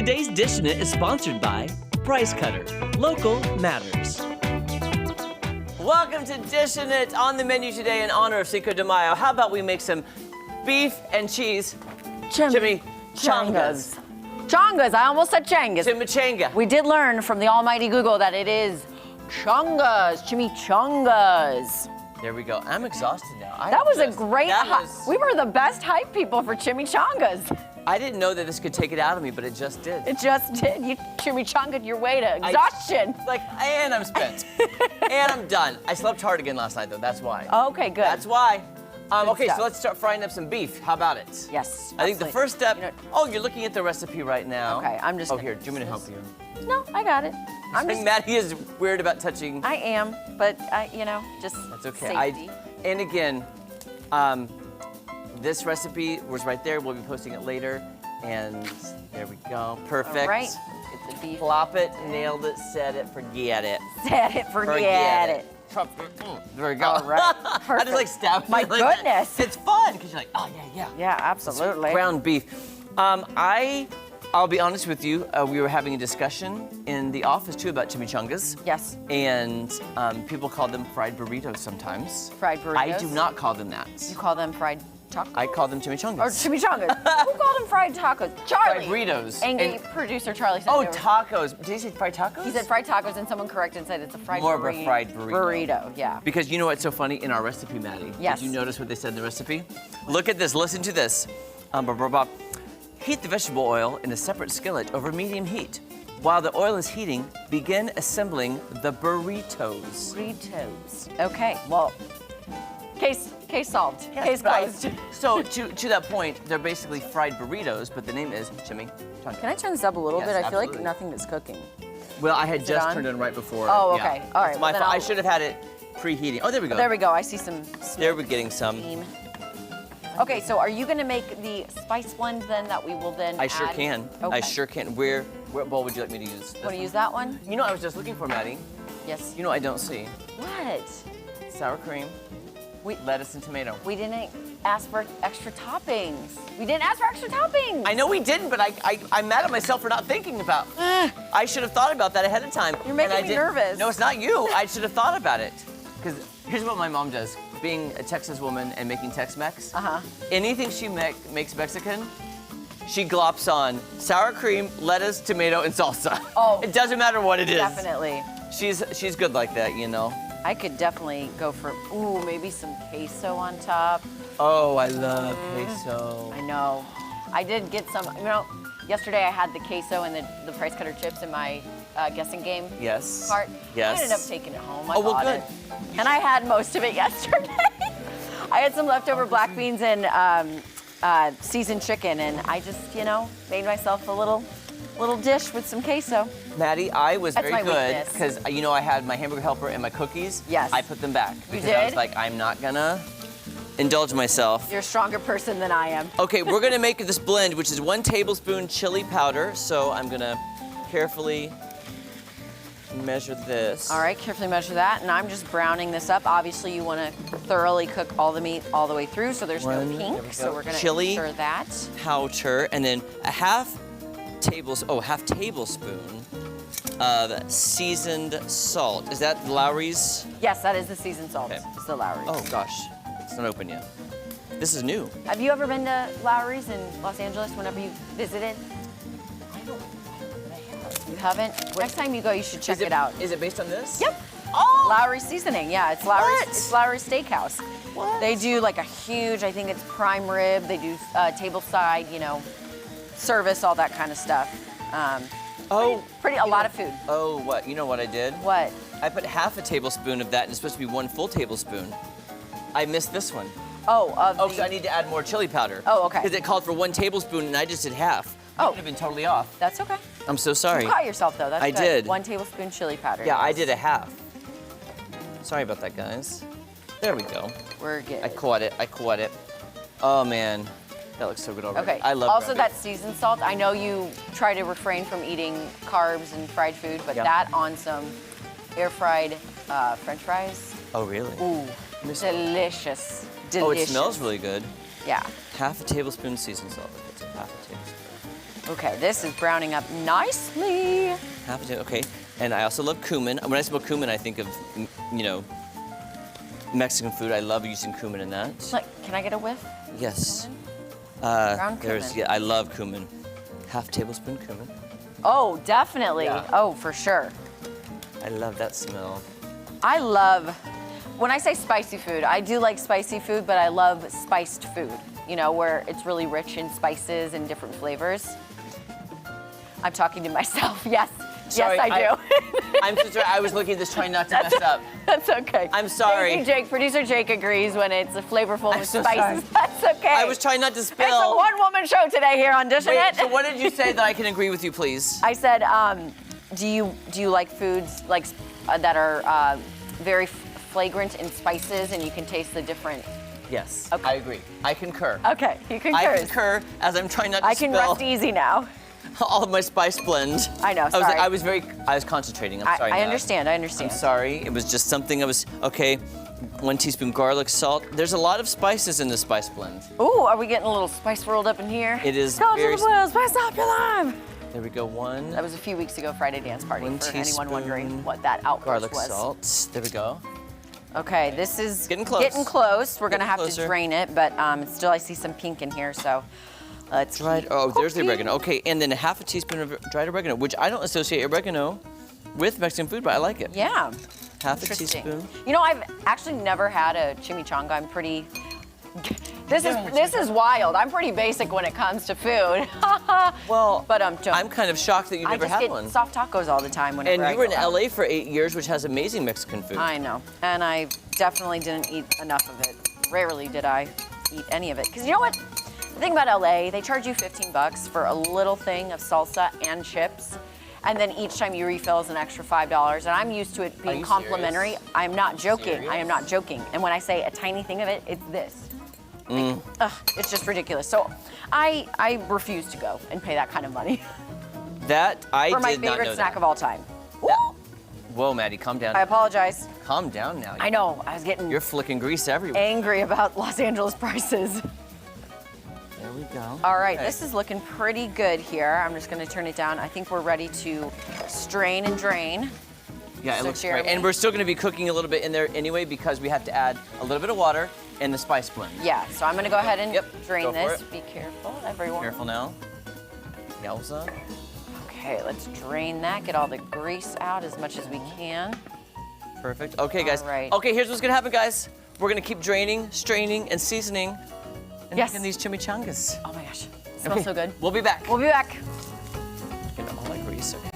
Today's Dishin' It is sponsored by Price Cutter. Local matters. Welcome to Dishin' It. On the menu today in honor of Cinco de Mayo. How about we make some beef and cheese chimichangas? Changas, I almost said changas. Chimichanga. We did learn from the almighty Google that it is changas, chimichangas. There we go. I'm exhausted now. That was a great, we were the best hype people for chimichangas. I didn't know that this could take it out of me, but it just did. It just did. You chimichanga'd your way to exhaustion. And I'm spent. And I'm done. I slept hard again last night, though. That's why. Okay, good. That's why. Okay, stuff. so let's start frying up some beef. How about it? Yes. I think the first step. You're looking at the recipe right now. Okay, I'm just. Oh, here. Do you want me to help you? No, I got it. I think Maddie is weird about touching. I am, but just. That's okay. Safety. And again, this recipe was right there. We'll be posting it later. And there we go. Perfect. All right. Get the beef. Plop it, nailed it, set it, forget it. Set it, forget it. There we go. All right. I Perfect. just stab My like goodness. That. It's fun because you're like, oh yeah. Yeah, absolutely. Ground beef. I'll be honest with you. We were having a discussion in the office too about chimichangas. Yes. And people call them fried burritos sometimes. Fried burritos? I do not call them that. You call them fried tacos? I call them chimichangas. Or chimichangas. Who called them fried tacos? Charlie. Fried burritos. Angry producer Charlie said tacos. Did he say fried tacos? He said fried tacos, and someone corrected and said it's a fried More of a fried burrito. Burrito, yeah. Because you know what's so funny in our recipe, Maddie? Yes. Did you notice what they said in the recipe? Look at this. Listen to this. Heat the vegetable oil in a separate skillet over medium heat. While the oil is heating, begin assembling the burritos. Burritos. Okay, well, case solved. Yes, case closed. So to that point, they're basically fried burritos, but the name is chimichanga. Can I turn this up a little Yes, bit? I feel absolutely. like nothing is cooking. Well, I had Is just it on? turned it on right before. Oh, okay. Yeah. All right, It's my well, then fault. I I'll- should have had it preheating. Oh, there we go. There we go. I see some There we're getting some. steam. Okay, so are you gonna make the spice blend then that we will then I sure add? can. Okay. I sure can. What bowl would you like me to use? Want to use that one? You know, I was just looking for, Maddie. Yes. You know, I don't see What? sour cream, lettuce, and tomato. We didn't ask for extra toppings. We didn't ask for extra toppings. I know we didn't, but I'm mad at myself for not thinking about. I should have thought about that ahead of time. You're making and I me didn't. nervous. No, it's not you. I should have thought about it. Because here's what my mom does. Being a Texas woman and making Tex-Mex, anything she makes Mexican, she glops on sour cream, lettuce, tomato, and salsa. Oh. It doesn't matter what it is. Definitely. She's good like that, you know. I could definitely go for, maybe some queso on top. Oh, I love queso. I know. I did get some, yesterday I had the queso and the Price Cutter chips in my guessing game Yes. cart. Yes. I ended up taking it home. I Oh, well, bought good. it. And I had most of it yesterday. I had some leftover black beans and seasoned chicken, and I just, made myself a little dish with some queso. Maddie, I was That's very my good weakness. because I had my hamburger helper and my cookies. Yes. I put them back You because I was did? like, I'm not gonna indulge myself. You're a stronger person than I am. Okay, we're gonna make this blend, which is 1 tablespoon chili powder. So I'm gonna carefully measure this. All right, carefully measure that, and I'm just browning this up. Obviously, you want to thoroughly cook all the meat all the way through, so there's no There we pink. So go. we're going to Chili ensure that. Powder, and then a half tablespoon of seasoned salt. Is that Lowry's? Yes, that is the seasoned salt. Okay. It's the Lowry's. Oh gosh, it's not open yet. This is new. Have you ever been to Lowry's in Los Angeles whenever you visited? You haven't? Next time you go, you should check it out. Is it based on this? Yep. Oh! Lowry's seasoning, yeah, it's Lowry's. What? It's Lowry's Steakhouse. What? They do like a huge, I think it's prime rib. They do tableside, service, all that kind of stuff. Pretty a lot of food. Oh, what? You know what I did? What? I put half a tablespoon of that, and it's supposed to be 1 full tablespoon. I missed this one. Oh, So I need to add more chili powder. Oh, okay. Because it called for 1 tablespoon, and I just did half. I could have been totally off. That's okay. I'm so sorry. You caught yourself though. That's I good. did. 1 tablespoon chili powder. Yeah, I yes. did a half. Sorry about that, guys. There we go. We're good. I caught it. Oh man, that looks so good already. Okay. I love Also, ground that seasoned salt. I know you try to refrain from eating carbs and fried food, but Yeah. that on some air fried French fries. beef. Oh really? Ooh, delicious. Delicious. Oh, it smells really good. Yeah. Half a tablespoon seasoned salt. It's half a tablespoon. Okay, this is browning up nicely. Half a teaspoon, okay. And I also love cumin. When I smell cumin, I think of, you know, Mexican food. I love using cumin in that. Can I get a whiff? Yes. Ground cumin. Yeah, I love cumin. Half tablespoon cumin. Oh, definitely. Yeah. Oh, for sure. I love that smell. I love, when I say spicy food, I do like spicy food, but I love spiced food, you know, where it's really rich in spices and different flavors. I'm talking to myself, yes. Sorry, yes, I do. I'm so sorry. I was looking at this trying not to mess up. That's okay. I'm sorry. Thank you, Jake. Producer Jake agrees when it's flavorful with so spices. sorry. That's okay. I was trying not to spill. It's a one-woman show today here on Dishin. Wait, so what did you say that I can agree with you, please? I said, do you like foods like that are very flagrant in spices and you can taste the different? Yes, Okay. I agree. I concur. Okay, he concurs. I concur as I'm trying not to I can spill rest easy now. all of my spice blend. I know, sorry. I was concentrating. I'm sorry. I Nat. understand, I understand. I'm sorry. It was just something I was, okay, 1 teaspoon garlic salt. There's a lot of spices in the spice blend. Ooh, are we getting a little spice rolled up in here? It is Go very- to the world, spice up your life. There we go, 1 That was a few weeks ago, Friday dance party, 1 for anyone wondering teaspoon what that outburst garlic was. salt. There we go. Okay, this is Getting close. Getting close. We're gonna Getting have closer. to drain it, but still I see some pink in here, so let's Dried, keep oh, there's the cooking. oregano. Okay, and then half a teaspoon of dried oregano, which I don't associate oregano with Mexican food, but I like it. Yeah. Half a Interesting. teaspoon. You know, I've actually never had a chimichanga. I'm pretty. This is wild. I'm pretty basic when it comes to food. Well, but I'm kind of shocked that you I never just had get one. soft tacos all the time whenever And I you were in go out. LA for 8 years, which has amazing Mexican food. I know, and I definitely didn't eat enough of it. Rarely did I eat any of it. Because you know what? The thing about LA, they charge you $15 for a little thing of salsa and chips. And then each time you refill is an extra $5. And I'm used to it Are being you complimentary. serious? I'm not joking. Serious? I am not joking. And when I say a tiny thing of it, it's this. Like, it's just ridiculous. So I refuse to go and pay that kind of money That I for did my not know favorite snack that. of all time. Whoa, Maddie, calm down. I apologize. Calm down now. I know, I was getting You're flicking grease everywhere. angry about Los Angeles prices. There we go. All right, Okay. this is looking pretty good here. I'm just gonna turn it down. I think we're ready to strain and drain. Yeah, it So, looks Jeremy- great. And we're still going to be cooking a little bit in there anyway because we have to add a little bit of water and the spice blend. Yeah, so I'm gonna go ahead and Yep, drain go for this. it. Be careful, everyone. Careful now. Yowza. Okay, let's drain that, get all the grease out as much as we can. Perfect. Okay, guys. All right. Okay, here's what's going to happen, guys. We're going to keep draining, straining, and seasoning and Yes. making these chimichangas. Oh my gosh, it smells so good. We'll be back. We'll be back. Get all that grease. Okay.